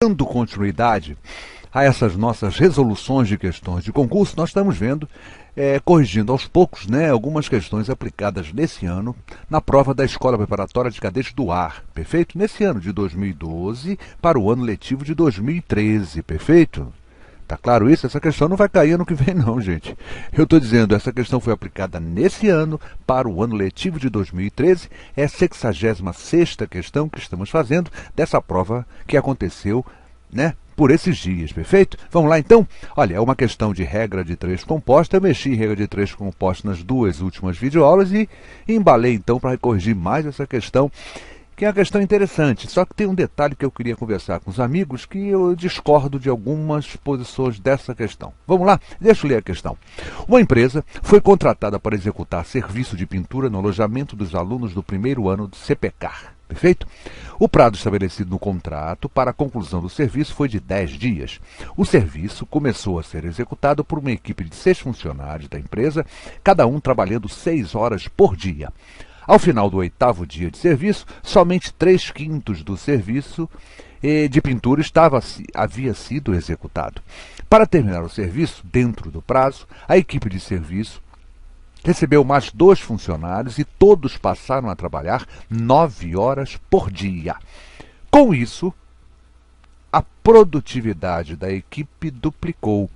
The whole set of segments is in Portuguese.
Dando continuidade a essas nossas resoluções de questões de concurso, nós estamos vendo, corrigindo aos poucos, algumas questões aplicadas nesse ano na prova da Escola Preparatória de Cadetes do Ar, perfeito? Nesse ano de 2012 para o ano letivo de 2013, perfeito? Tá claro isso? Essa questão não vai cair ano que vem não, gente. Eu estou dizendo, essa questão foi aplicada nesse ano para o ano letivo de 2013. É a 66ª questão que estamos fazendo dessa prova que aconteceu, por esses dias, perfeito? Vamos lá então? Olha, é uma questão de regra de três composta. Eu mexi em regra de três composta nas duas últimas videoaulas e embalei então para corrigir mais essa questão, que é uma questão interessante, só que tem um detalhe que eu queria conversar com os amigos, que eu discordo de algumas posições dessa questão. Vamos lá? Deixa eu ler a questão. Uma empresa foi contratada para executar serviço de pintura no alojamento dos alunos do primeiro ano do CPCAR, perfeito? O prazo estabelecido no contrato para a conclusão do serviço foi de 10 dias. O serviço começou a ser executado por uma equipe de 6 funcionários da empresa, cada um trabalhando 6 horas por dia. Ao final do 8º dia de serviço, somente 3/5 do serviço de pintura havia sido executado. Para terminar o serviço, dentro do prazo, a equipe de serviço recebeu mais 2 funcionários e todos passaram a trabalhar 9 horas por dia. Com isso, a produtividade da equipe duplicou.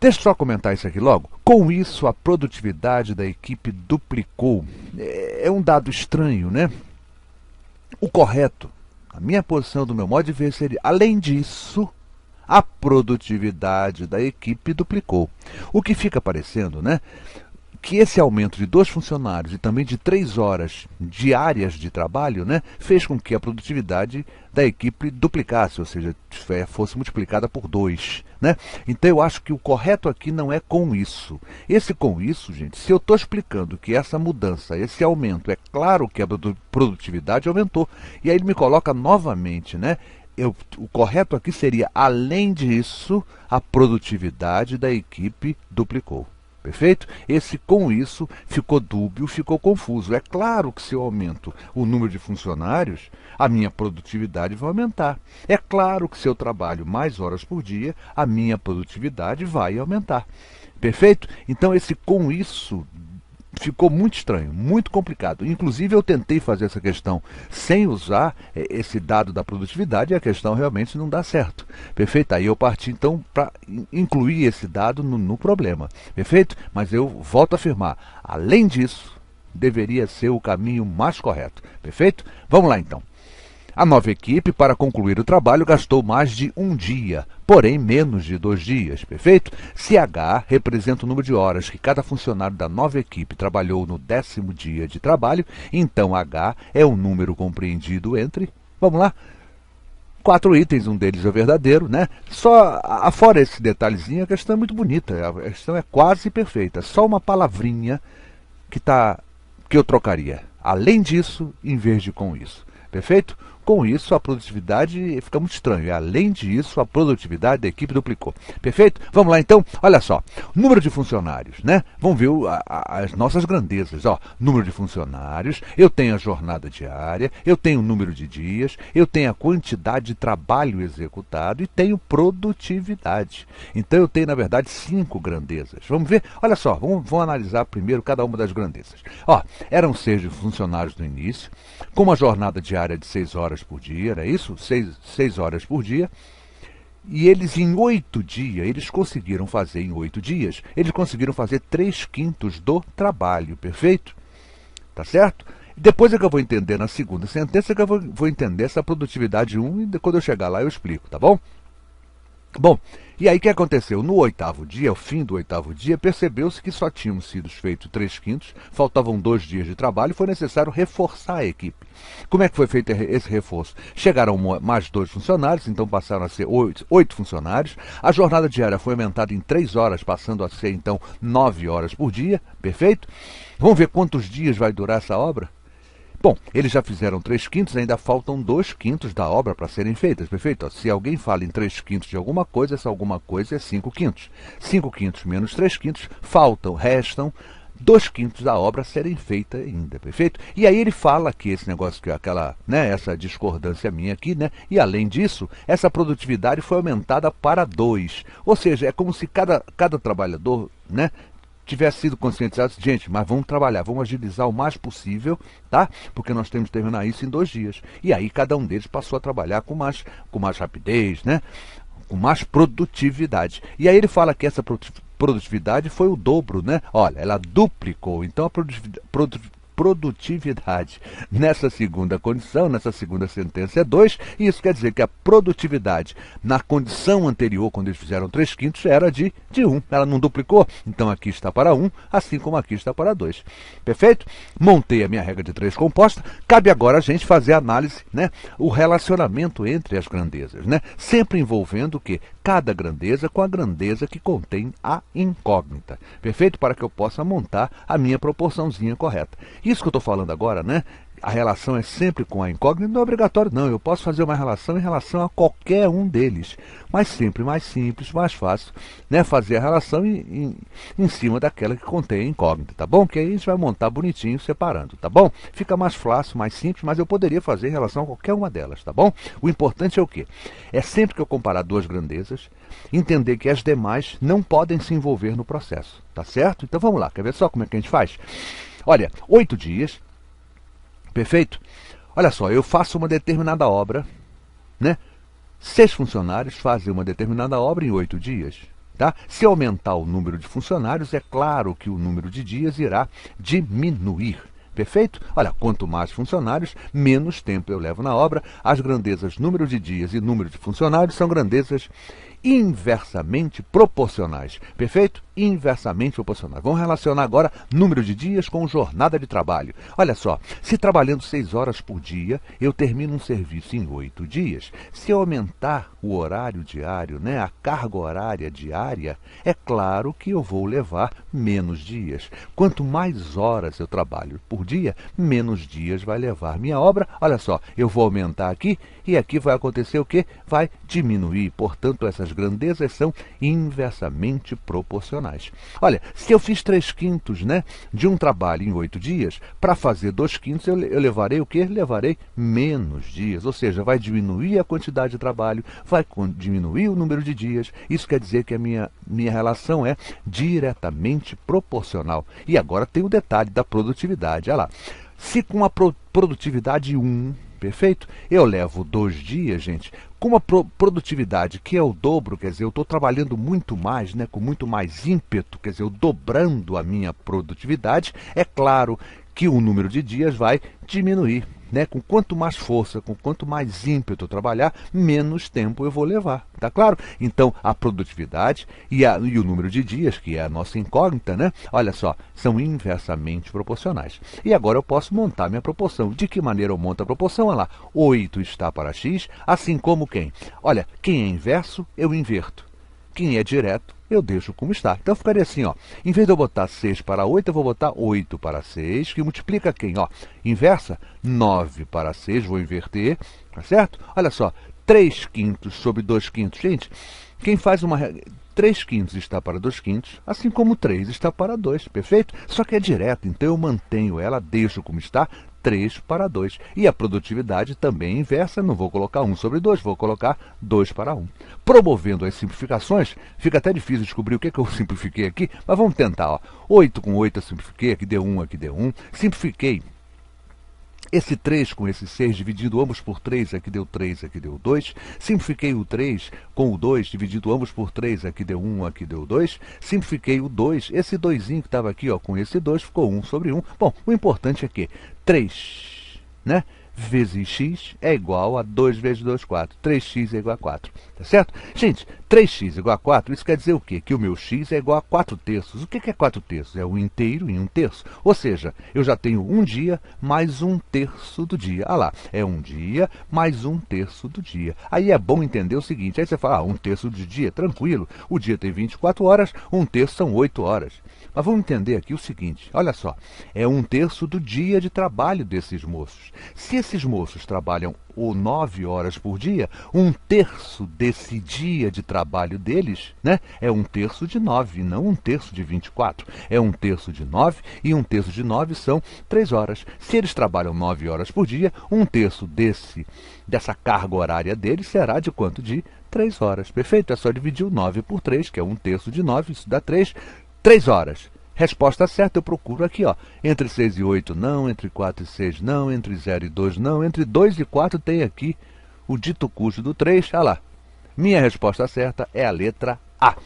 Deixa eu só comentar isso aqui logo. Com isso, a produtividade da equipe duplicou. É um dado estranho, né? O correto, a minha posição, do meu modo de ver, seria, além disso, a produtividade da equipe duplicou. O que fica parecendo, que esse aumento de 2 funcionários e também de 3 horas diárias de trabalho, fez com que a produtividade da equipe duplicasse, ou seja, fosse multiplicada por 2. Então eu acho que o correto aqui não é com isso. Esse com isso, gente, se eu estou explicando que essa mudança, esse aumento, é claro que a produtividade aumentou. E aí ele me coloca novamente, o correto aqui seria, além disso, a produtividade da equipe duplicou. Perfeito? Esse com isso ficou dúbio, ficou confuso. É claro que se eu aumento o número de funcionários, a minha produtividade vai aumentar. É claro que se eu trabalho mais horas por dia, a minha produtividade vai aumentar. Perfeito? Então esse com isso ficou muito estranho, muito complicado. Inclusive eu tentei fazer essa questão sem usar esse dado da produtividade e a questão realmente não dá certo. Perfeito? Aí eu parti então para incluir esse dado no problema. Perfeito? Mas eu volto a afirmar, além disso, deveria ser o caminho mais correto. Perfeito? Vamos lá então. A nova equipe, para concluir o trabalho, gastou mais de 1 dia, porém menos de 2 dias, perfeito? Se H representa o número de horas que cada funcionário da nova equipe trabalhou no 10º dia de trabalho, então H é um número compreendido entre, vamos lá, 4 itens, um deles é o verdadeiro, Só, fora esse detalhezinho, a questão é muito bonita, a questão é quase perfeita, só uma palavrinha que eu trocaria. Além disso, em vez de com isso. Perfeito? Com isso, a produtividade fica muito estranho. Além disso, a produtividade da equipe duplicou. Perfeito? Vamos lá então? Olha só. Número de funcionários, Vamos ver as nossas grandezas. Número de funcionários, eu tenho a jornada diária, eu tenho o número de dias, eu tenho a quantidade de trabalho executado e tenho produtividade. Então eu tenho, na verdade, 5 grandezas. Vamos ver? Olha só, vamos analisar primeiro cada uma das grandezas. Eram 6 funcionários no início, com uma jornada diária de 6 horas por dia, era isso? 6 horas por dia. E eles em 8 dias, eles conseguiram fazer 3/5 do trabalho, perfeito? Tá certo? Depois é que eu vou entender na segunda sentença, que eu vou entender essa produtividade 1 e quando eu chegar lá eu explico, tá bom? Bom, e aí o que aconteceu? No 8º dia, ao fim do 8º dia, percebeu-se que só tínhamos sido feitos 3/5, faltavam 2 dias de trabalho e foi necessário reforçar a equipe. Como é que foi feito esse reforço? Chegaram mais 2 funcionários, então passaram a ser 8 funcionários. A jornada diária foi aumentada em 3 horas, passando a ser então 9 horas por dia, perfeito? Vamos ver quantos dias vai durar essa obra? Bom, eles já fizeram 3/5, ainda faltam 2/5 da obra para serem feitas, perfeito? Se alguém fala em 3/5 de alguma coisa, essa alguma coisa é 5/5. 5/5 menos 3/5 restam 2/5 da obra serem feita ainda, perfeito? E aí ele fala que esse negócio, que aquela, né, essa discordância minha aqui, né, e além disso, essa produtividade foi aumentada para 2. Ou seja, é como se cada trabalhador, né, tivesse sido conscientizado, gente, mas vamos trabalhar, vamos agilizar o mais possível, tá? Porque nós temos que terminar isso em 2 dias. E aí cada um deles passou a trabalhar com mais rapidez, né? Com mais produtividade. E aí ele fala que essa produtividade foi o dobro, né? Olha, ela duplicou. Então a produtividade nessa segunda condição, nessa segunda sentença é 2, e isso quer dizer que a produtividade na condição anterior, quando eles fizeram 3/5, era de 1. Ela não duplicou, então aqui está para 1, assim como aqui está para 2. Perfeito? Montei a minha regra de 3 composta, cabe agora a gente fazer a análise, né? O relacionamento entre as grandezas, né? Sempre envolvendo o quê? Cada grandeza com a grandeza que contém a incógnita. Perfeito? Para que eu possa montar a minha proporçãozinha correta. Isso que eu estou falando agora, né? A relação é sempre com a incógnita, não é obrigatório não. Eu posso fazer uma relação em relação a qualquer um deles. Mas sempre mais simples, mais fácil, né? Fazer a relação em cima daquela que contém a incógnita, tá bom? Que aí a gente vai montar bonitinho, separando, tá bom? Fica mais fácil, mais simples, mas eu poderia fazer em relação a qualquer uma delas, tá bom? O importante é o quê? É sempre que eu comparar 2 grandezas, entender que as demais não podem se envolver no processo, tá certo? Então vamos lá, quer ver só como é que a gente faz? Olha, 8 dias, perfeito? Olha só, eu faço uma determinada obra, né? 6 funcionários fazem uma determinada obra em 8 dias. Tá? Se aumentar o número de funcionários, é claro que o número de dias irá diminuir. Perfeito? Olha, quanto mais funcionários, menos tempo eu levo na obra. As grandezas número de dias e número de funcionários são grandezas inversamente proporcionais. Perfeito? Inversamente proporcionais. Vamos relacionar agora número de dias com jornada de trabalho. Olha só, se trabalhando 6 horas por dia, eu termino um serviço em 8 dias. Se eu aumentar o horário diário, né, a carga horária diária, é claro que eu vou levar menos dias. Quanto mais horas eu trabalho por dia, menos dias vai levar minha obra. Olha só, eu vou aumentar aqui e aqui vai acontecer o quê? Vai diminuir. Portanto, essas grandezas são inversamente proporcionais. Olha, se eu fiz 3/5, né, de um trabalho em 8 dias, para fazer 2/5 eu levarei o quê? Levarei menos dias, ou seja, vai diminuir a quantidade de trabalho, vai diminuir o número de dias. Isso quer dizer que a minha relação é diretamente proporcional. E agora tem o detalhe da produtividade. Olha lá, se com a produtividade 1, perfeito? Eu levo 2 dias, gente, com uma produtividade que é o dobro, quer dizer, eu estou trabalhando muito mais, né, com muito mais ímpeto, quer dizer, eu dobrando a minha produtividade, é claro que o número de dias vai diminuir. Né? Com quanto mais força, com quanto mais ímpeto eu trabalhar, menos tempo eu vou levar. Tá claro? Então, a produtividade e o número de dias, que é a nossa incógnita, né? Olha só, são inversamente proporcionais. E agora eu posso montar minha proporção. De que maneira eu monto a proporção? Olha lá, 8 está para x, assim como quem? Olha, quem é inverso, eu inverto. Quem é direto, eu deixo como está. Então ficaria assim, ó. Em vez de eu botar 6 para 8, eu vou botar 8 para 6, que multiplica quem? Ó, inversa, 9 para 6, vou inverter, tá certo? Olha só, 3/5 sobre 2/5. Gente, quem faz uma... 3/5 está para 2/5, assim como 3 está para 2, perfeito? Só que é direto, então eu mantenho ela, deixo como está, 3 para 2. E a produtividade também é inversa, não vou colocar 1 sobre 2, vou colocar 2 para 1. Promovendo as simplificações, fica até difícil descobrir o que eu simplifiquei aqui, mas vamos tentar. Ó. 8 com 8 eu simplifiquei, aqui deu 1, aqui deu 1. Simplifiquei esse 3 com esse 6, dividindo ambos por 3, aqui deu 3, aqui deu 2. Simplifiquei o 3 com o 2, dividindo ambos por 3, aqui deu 1, aqui deu 2. Simplifiquei o 2, esse 2 que estava aqui, ó, com esse 2, ficou 1 sobre 1. Bom, o importante é que 3, né, vezes x é igual a 2 vezes 2, 4. 3x é igual a 4, tá certo? Gente, 3x igual a 4, isso quer dizer o quê? Que o meu x é igual a 4 terços. O que é 4 terços? É 1 inteiro em 1 terço. Ou seja, eu já tenho 1 dia mais 1 terço do dia. Ah lá, é 1 dia mais 1 terço do dia. Aí é bom entender o seguinte, aí você fala, 1 terço do dia, tranquilo. O dia tem 24 horas, 1 terço são 8 horas. Mas vamos entender aqui o seguinte, olha só, é 1 terço do dia de trabalho desses moços. Se esses moços trabalham ou 9 horas por dia, um terço desse dia de trabalho deles, né, é um terço de 9, não um terço de 24. É um terço de 9 e um terço de 9 são 3 horas. Se eles trabalham 9 horas por dia, um terço dessa carga horária deles será de quanto? De 3 horas. Perfeito? É só dividir o 9 por 3, que é um terço de 9, isso dá 3. 3 horas. Resposta certa eu procuro aqui, ó. Entre 6 e 8 não, entre 4 e 6 não, entre 0 e 2 não, entre 2 e 4 tem aqui o dito cujo do 3. Olha lá. Minha resposta certa é a letra A.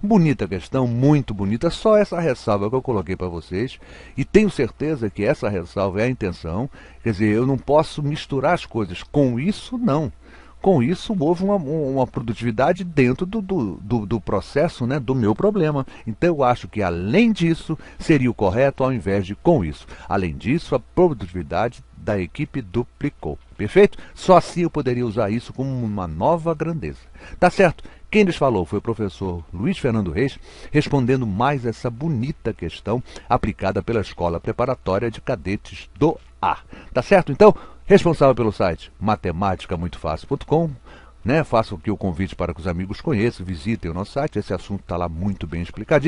Bonita questão, muito bonita, só essa ressalva que eu coloquei para vocês, e tenho certeza que essa ressalva é a intenção, quer dizer, eu não posso misturar as coisas, com isso não. Com isso, houve uma produtividade dentro do processo, né, do meu problema. Então, eu acho que, além disso, seria o correto ao invés de com isso. Além disso, a produtividade da equipe duplicou. Perfeito? Só assim eu poderia usar isso como uma nova grandeza. Tá certo? Quem lhes falou foi o professor Luiz Fernando Reis, respondendo mais essa bonita questão aplicada pela Escola Preparatória de Cadetes do Ar. Tá certo? Então, responsável pelo site matematicamuitofácil.com, né? Faço aqui o convite para que os amigos conheçam, visitem o nosso site, esse assunto está lá muito bem explicadinho.